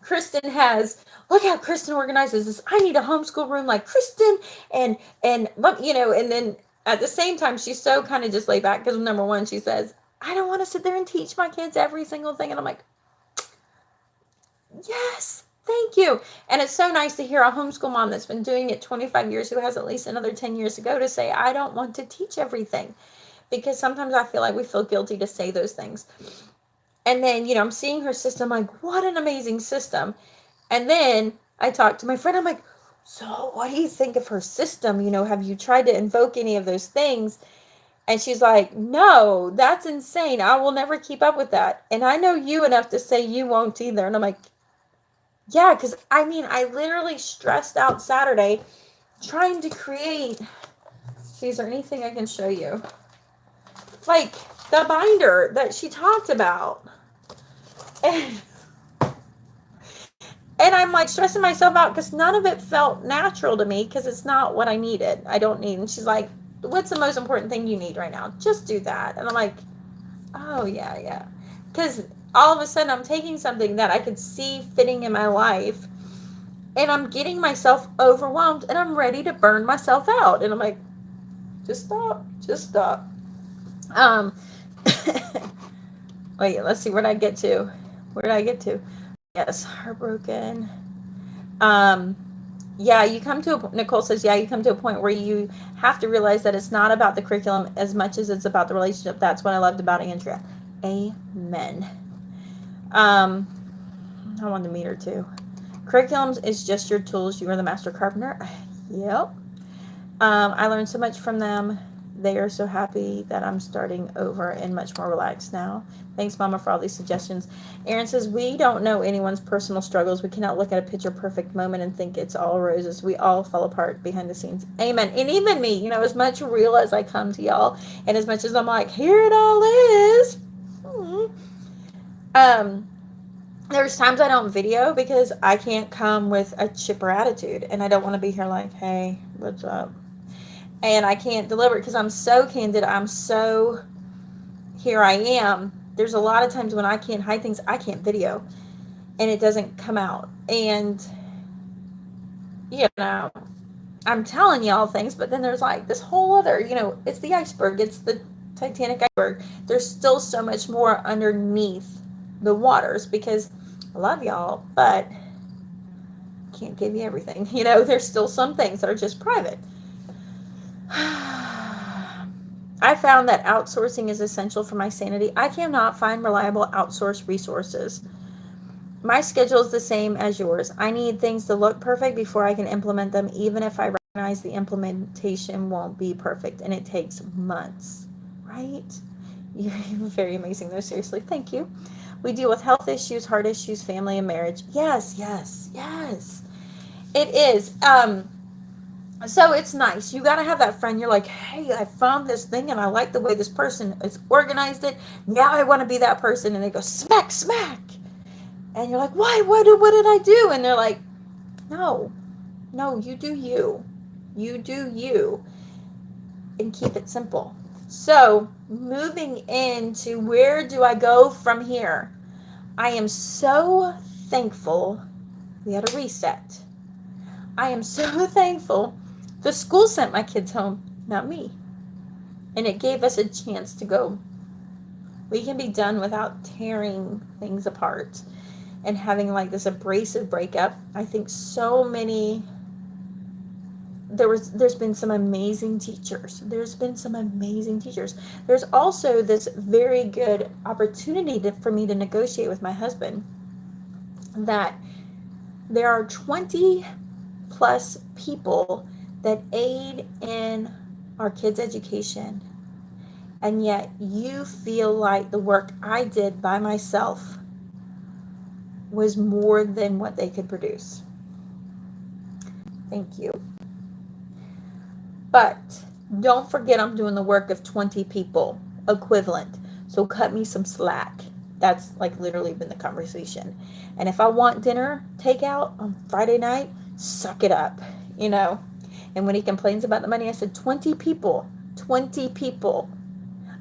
Kristen has, look how Kristen organizes this. I need a homeschool room like Kristen. And then at the same time, she's so kind of just laid back, because number one, she says, I don't want to sit there and teach my kids every single thing. And I'm like, yes, thank you. And it's so nice to hear a homeschool mom that's been doing it 25 years, who has at least another 10 years to go, to say, I don't want to teach everything. Because sometimes I feel like we feel guilty to say those things. And then, I'm seeing her system, like, what an amazing system. And then I talked to my friend, I'm like, so what do you think of her system? Have you tried to invoke any of those things? And she's like, no, that's insane. I will never keep up with that. And I know you enough to say you won't either. And I'm like, yeah, because I literally stressed out Saturday trying to create. Is there anything I can show you? Like the binder that she talked about. And I'm like stressing myself out because none of it felt natural to me, because it's not what I needed. I don't need. And she's like, what's the most important thing you need right now? Just do that. And I'm like, oh, yeah. Because all of a sudden I'm taking something that I could see fitting in my life, and I'm getting myself overwhelmed, and I'm ready to burn myself out. And I'm like, just stop. Wait, let's see, where did I get to? Yes, heartbroken. Yeah, Nicole says, you come to a point where you have to realize that it's not about the curriculum as much as it's about the relationship. That's what I loved about Andrea. Amen. I wanted to meet her too. Curriculums is just your tools. You are the master carpenter. Yep. I learned so much from them. They are so happy that I'm starting over and much more relaxed now. Thanks, Mama, for all these suggestions. Erin says, we don't know anyone's personal struggles. We cannot look at a picture perfect moment and think it's all roses. We all fall apart behind the scenes. Amen. And even me, as much real as I come to y'all, and as much as I'm like, here it all is. There's times I don't video because I can't come with a chipper attitude, and I don't want to be here like, hey, what's up? And I can't deliver it because I'm so candid. I'm so, here I am. There's a lot of times when I can't hide things. I can't video, and it doesn't come out. And, I'm telling y'all things, but then there's like this whole other, it's the iceberg. It's the Titanic iceberg. There's still so much more underneath the waters, because I love y'all, but can't give you everything. There's still some things that are just private. I found that outsourcing is essential for my sanity. I cannot find reliable outsourced resources. My schedule is the same as yours. I need things to look perfect before I can implement them, even if I recognize the implementation won't be perfect, and it takes months, right? You're very amazing, though. Seriously, thank you. We deal with health issues, heart issues, family, and marriage. Yes. It is. So it's nice. You got to have that friend. You're like, hey, I found this thing, and I like the way this person has organized it. Now I want to be that person. And they go, smack, smack. And you're like, why? What did I do? And they're like, no, you do you. You do you. And keep it simple. So moving into where do I go from here? I am so thankful we had a reset. I am so thankful the school sent my kids home, not me. And it gave us a chance to go. We can be done without tearing things apart. and having like this abrasive breakup. I think there's been some amazing teachers. There's also this very good opportunity for me to negotiate with my husband that there are 20 plus people that aid in our kids' education, and yet you feel like the work I did by myself was more than what they could produce. Thank you. But don't forget, I'm doing the work of 20 people equivalent. So cut me some slack. That's like literally been the conversation. And if I want dinner takeout on Friday night, suck it up, you know. And when he complains about the money, I said 20 people. 20 people.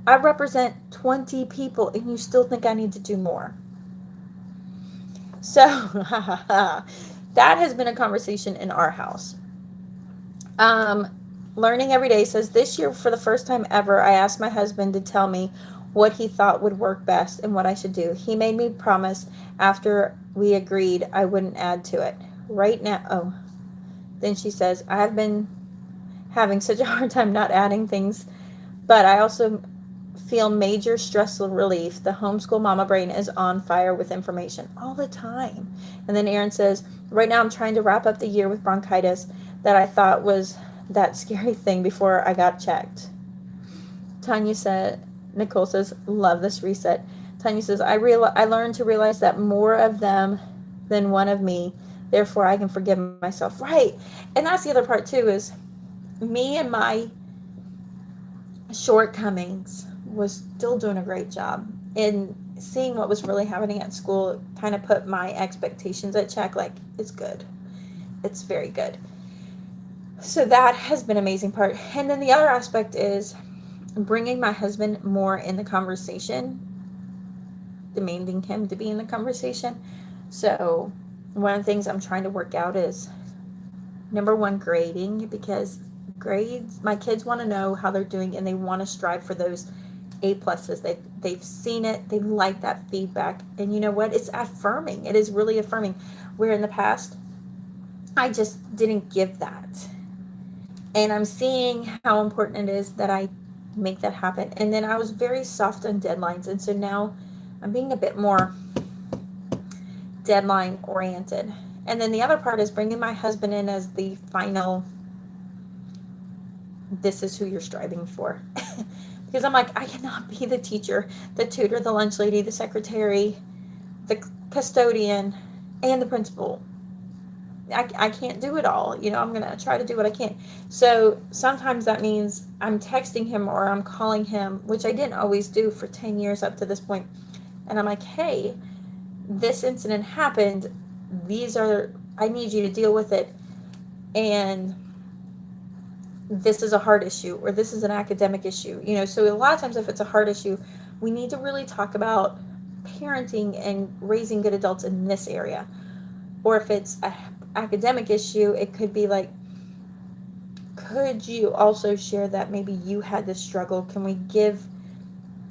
I represent 20 people, and you still think I need to do more. So that has been a conversation in our house. Learning every day says, this year, for the first time ever, I asked my husband to tell me what he thought would work best and what I should do. He made me promise after we agreed I wouldn't add to it. Right now, then she says, I have been having such a hard time not adding things, but I also feel major stress relief. The homeschool mama brain is on fire with information all the time. And then Aaron says, right now I'm trying to wrap up the year with bronchitis that I thought was that scary thing before I got checked. Nicole says, love this reset. Tanya says, I learned to realize that more of them than one of me, therefore I can forgive myself. Right. And that's the other part too, is me and my shortcomings was still doing a great job. And seeing what was really happening at school kind of put my expectations at check. Like, it's good. It's very good. So that has been an amazing part. And then the other aspect is bringing my husband more in the conversation, demanding him to be in the conversation. So one of the things I'm trying to work out is, number one, grading, because grades, my kids want to know how they're doing and they want to strive for those A pluses. They've seen it. They like that feedback. And you know what? It's affirming. It is really affirming. Where in the past, I just didn't give that. And I'm seeing how important it is that I make that happen. And then I was very soft on deadlines. And so now I'm being a bit more deadline oriented. And then the other part is bringing my husband in as the final, this is who you're striving for. Because I'm like, I cannot be the teacher, the tutor, the lunch lady, the secretary, the custodian, and the principal. I can't do it all. You know, I'm going to try to do what I can. So sometimes that means I'm texting him or I'm calling him, which I didn't always do for 10 years up to this point. And I'm like, hey, this incident happened. I need you to deal with it. And this is a hard issue, or this is an academic issue. You know, so a lot of times if it's a hard issue, we need to really talk about parenting and raising good adults in this area. Or if it's an academic issue, it could be like, could you also share that maybe you had this struggle? Can we give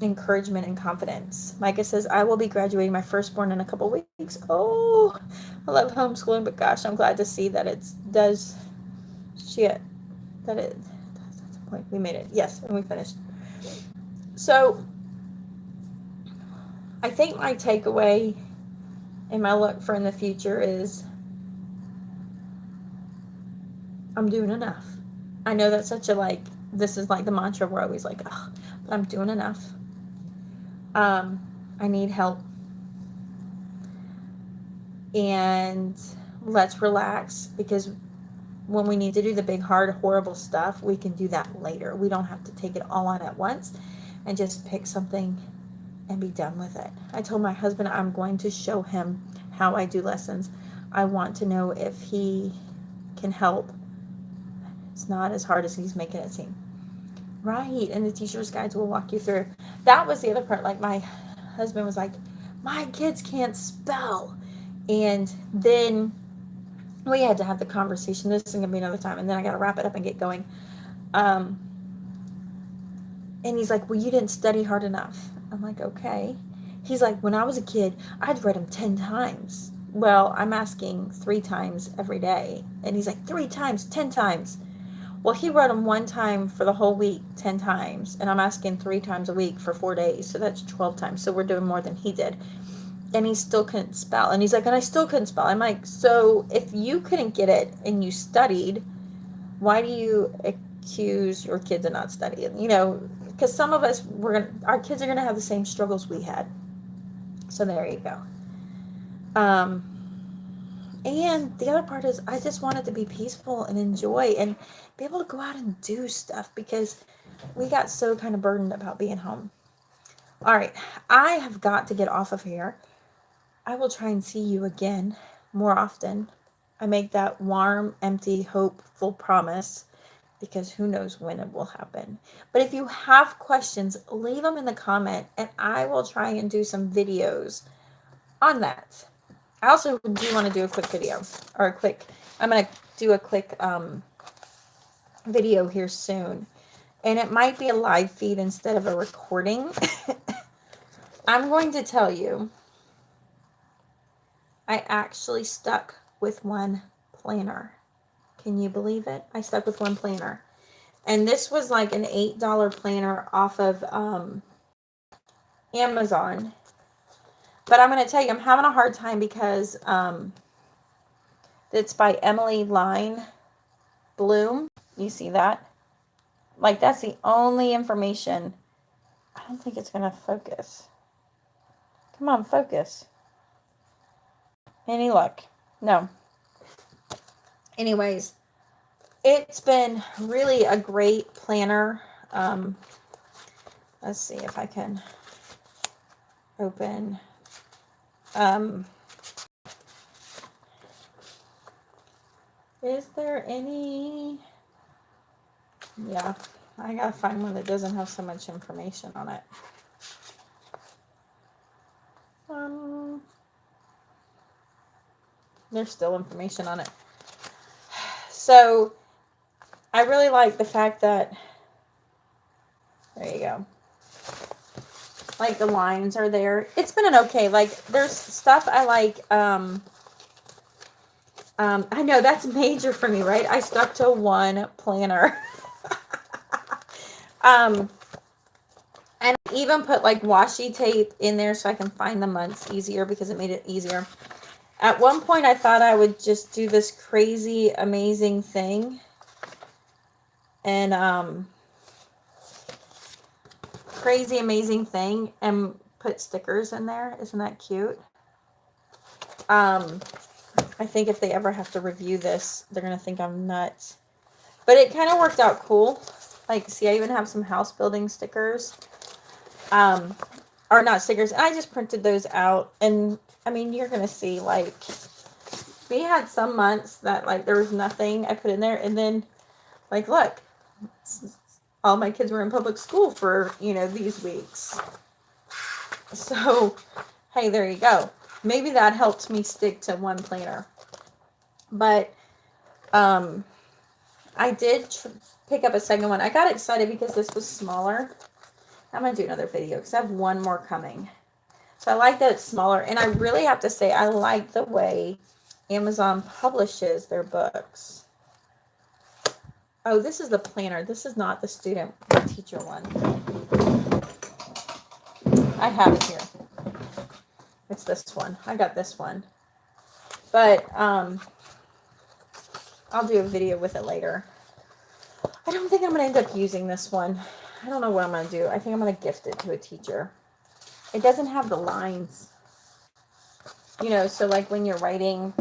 encouragement and confidence? Micah says, I will be graduating my firstborn in a couple weeks. Oh, I love homeschooling, but gosh, I'm glad to see that it does shit. That's the point. We made it. Yes, and we finished. So I think my takeaway and my look for in the future is I'm doing enough. I know that's such a this is like the mantra we're always like, oh, but I'm doing enough. I need help. And let's relax, because when we need to do the big, hard, horrible stuff, we can do that later. We don't have to take it all on at once and just pick something and be done with it. I told my husband I'm going to show him how I do lessons. I want to know if he can help. It's not as hard as he's making it seem. Right, and the teacher's guides will walk you through. That was the other part. Like, my husband was like, my kids can't spell. And then we had to have the conversation. This is going to be another time. And then I got to wrap it up and get going. And he's like, well, you didn't study hard enough. I'm like, okay. He's like, when I was a kid, I'd read them 10 times. Well, I'm asking 3 times every day. And he's like, 3 times, 10 times. Well, he read them 1 time for the whole week, 10 times. And I'm asking 3 times a week for 4 days. So that's 12 times. So we're doing more than he did. And he still couldn't spell. And he's like, and I still couldn't spell. I'm like, so if you couldn't get it and you studied, why do you accuse your kids of not studying? You know, because some of us, our kids are going to have the same struggles we had. So there you go. And the other part is I just wanted to be peaceful and enjoy and be able to go out and do stuff because we got so kind of burdened about being home. All right, I have got to get off of here. I will try and see you again more often. I make that warm, empty, hopeful promise because who knows when it will happen. But if you have questions, leave them in the comment and I will try and do some videos on that. I also do want to do a quick video I'm going to do a quick video here soon. And it might be a live feed instead of a recording. I'm going to tell you, I actually stuck with one planner. Can you believe it? I stuck with one planner. And this was like an $8 planner off of Amazon. But I'm going to tell you, I'm having a hard time because it's by Emily Line Bloom. You see that? Like, that's the only information. I don't think it's going to focus. Come on, focus. Any luck? No. Anyways, it's been really a great planner. Let's see if I can open. Is there any? Yeah, I gotta find one that doesn't have so much information on it. There's still information on it. So I really like the fact that, there you go, like the lines are there. It's been an okay, like there's stuff I like. I know that's major for me, right? I stuck to one planner. And I even put like washi tape in there so I can find the months easier because it made it easier. At one point, I thought I would just do this crazy, amazing thing. And, crazy, amazing thing. And put stickers in there. Isn't that cute? I think if they ever have to review this, they're going to think I'm nuts. But it kind of worked out cool. Like, see, I even have some house building stickers. Or not stickers. I just printed those out. And I mean, you're going to see, like, we had some months that, like, there was nothing I put in there. And then, like, look, all my kids were in public school for, you know, these weeks. So, hey, there you go. Maybe that helped me stick to one planner. But, I did pick up a second one. I got excited because this was smaller. I'm going to do another video because I have one more coming. So I like that it's smaller. And I really have to say, I like the way Amazon publishes their books. Oh, this is the planner. This is not the student or teacher one. I have it here. It's this one. I got this one. But I'll do a video with it later. I don't think I'm going to end up using this one. I don't know what I'm going to do. I think I'm going to gift it to a teacher. It doesn't have the lines. You know, so like when you're writing,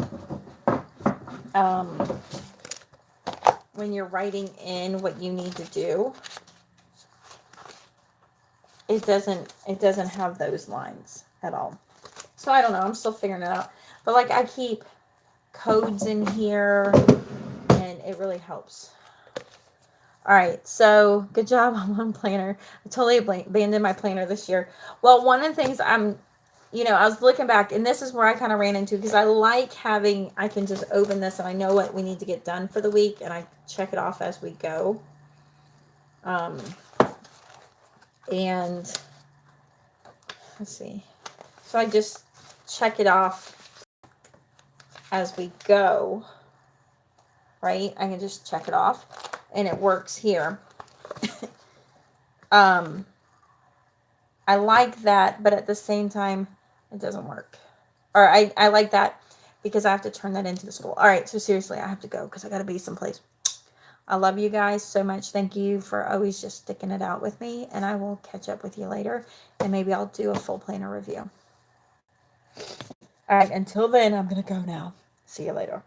in what you need to do, it doesn't have those lines at all. So I don't know. I'm still figuring it out. But like I keep codes in here and it really helps. All right, so good job on one planner. I totally abandoned my planner this year. Well, one of the things I was looking back, and this is where I kind of ran into, because I like having, I can just open this and I know what we need to get done for the week, and I check it off as we go. And let's see. So I just check it off as we go, right? I can just check it off and it works here. I like that, but at the same time, it doesn't work. Or I like that because I have to turn that into the school. All right, so seriously, I have to go because I got to be someplace. I love you guys so much. Thank you for always just sticking it out with me, and I will catch up with you later, and maybe I'll do a full planner review. All right, until then, I'm going to go now. See you later.